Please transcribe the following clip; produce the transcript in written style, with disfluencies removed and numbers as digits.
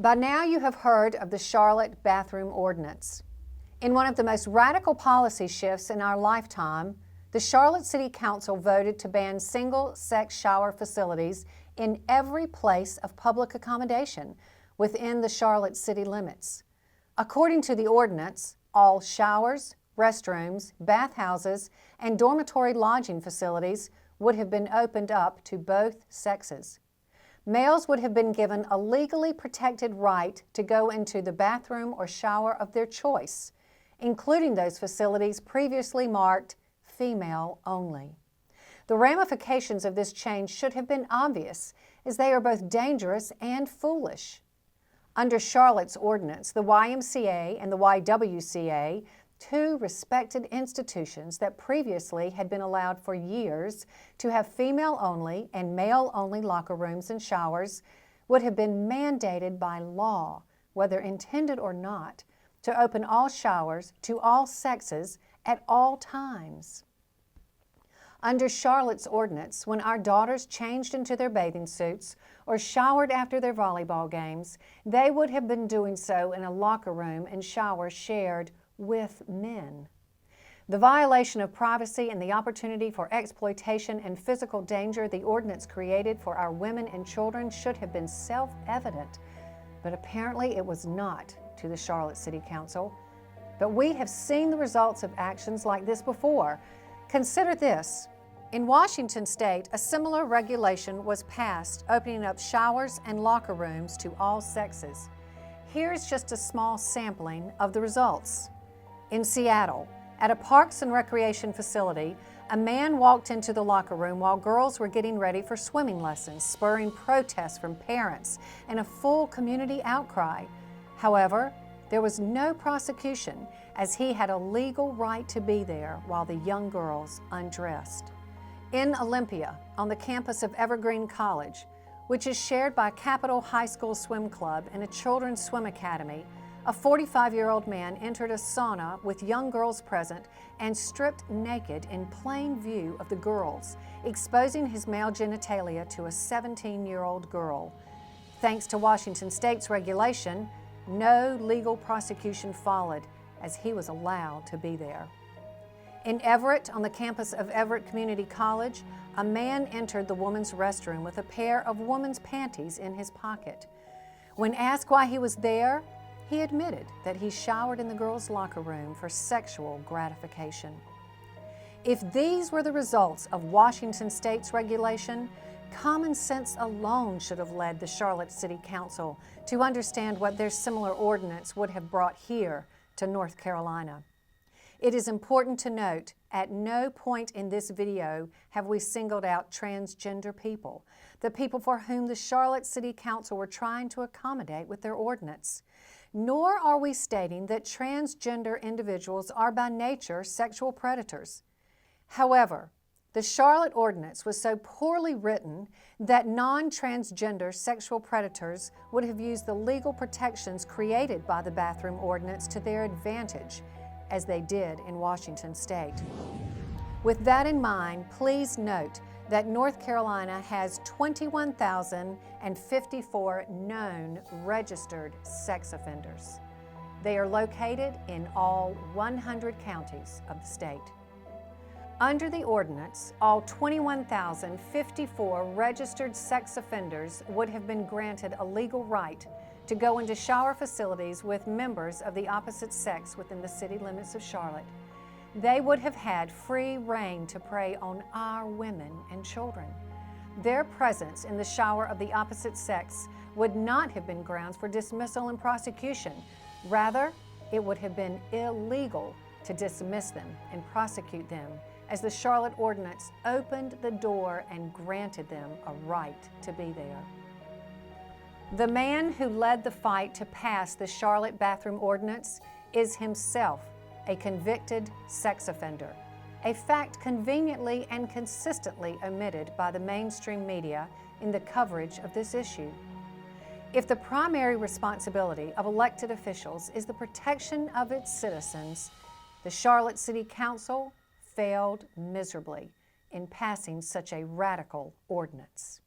By now you have heard of the Charlotte Bathroom Ordinance. In one of the most radical policy shifts in our lifetime, the Charlotte City Council voted to ban single-sex shower facilities in every place of public accommodation within the Charlotte city limits. According to the ordinance, all showers, restrooms, bathhouses, and dormitory lodging facilities would have been opened up to both sexes. Males would have been given a legally protected right to go into the bathroom or shower of their choice, including those facilities previously marked female only. The ramifications of this change should have been obvious, as they are both dangerous and foolish. Under Charlotte's ordinance, the YMCA and the YWCA, two respected institutions that previously had been allowed for years to have female-only and male-only locker rooms and showers, would have been mandated by law, whether intended or not, to open all showers to all sexes at all times. Under Charlotte's ordinance, when our daughters changed into their bathing suits or showered after their volleyball games, they would have been doing so in a locker room and shower shared with men. The violation of privacy and the opportunity for exploitation and physical danger the ordinance created for our women and children should have been self-evident, but apparently it was not to the Charlotte City Council. But we have seen the results of actions like this before. Consider this. In Washington State, a similar regulation was passed, opening up showers and locker rooms to all sexes. Here's just a small sampling of the results. In Seattle, at a Parks and Recreation facility, a man walked into the locker room while girls were getting ready for swimming lessons, spurring protests from parents and a full community outcry. However, there was no prosecution, as he had a legal right to be there while the young girls undressed. In Olympia, on the campus of Evergreen College, which is shared by Capitol High School Swim Club and a children's swim academy, a 45-year-old man entered a sauna with young girls present and stripped naked in plain view of the girls, exposing his male genitalia to a 17-year-old girl. Thanks to Washington State's regulation, no legal prosecution followed, as he was allowed to be there. In Everett, on the campus of Everett Community College, a man entered the woman's restroom with a pair of woman's panties in his pocket. When asked why he was there, he admitted that he showered in the girls' locker room for sexual gratification. If these were the results of Washington State's regulation, common sense alone should have led the Charlotte City Council to understand what their similar ordinance would have brought here to North Carolina. It is important to note, at no point in this video have we singled out transgender people, the people for whom the Charlotte City Council were trying to accommodate with their ordinance. Nor are we stating that transgender individuals are by nature sexual predators. However, the Charlotte Ordinance was so poorly written that non-transgender sexual predators would have used the legal protections created by the Bathroom Ordinance to their advantage, as they did in Washington State. With that in mind, please note that North Carolina has 21,054 known registered sex offenders. They are located in all 100 counties of the state. Under the ordinance, all 21,054 registered sex offenders would have been granted a legal right to go into shower facilities with members of the opposite sex within the city limits of Charlotte. They would have had free rein to prey on our women and children. Their presence in the shower of the opposite sex would not have been grounds for dismissal and prosecution. Rather, it would have been illegal to dismiss them and prosecute them, as the Charlotte Ordinance opened the door and granted them a right to be there. The man who led the fight to pass the Charlotte Bathroom Ordinance is himself a convicted sex offender, a fact conveniently and consistently omitted by the mainstream media in the coverage of this issue. If the primary responsibility of elected officials is the protection of its citizens, the Charlotte City Council failed miserably in passing such a radical ordinance.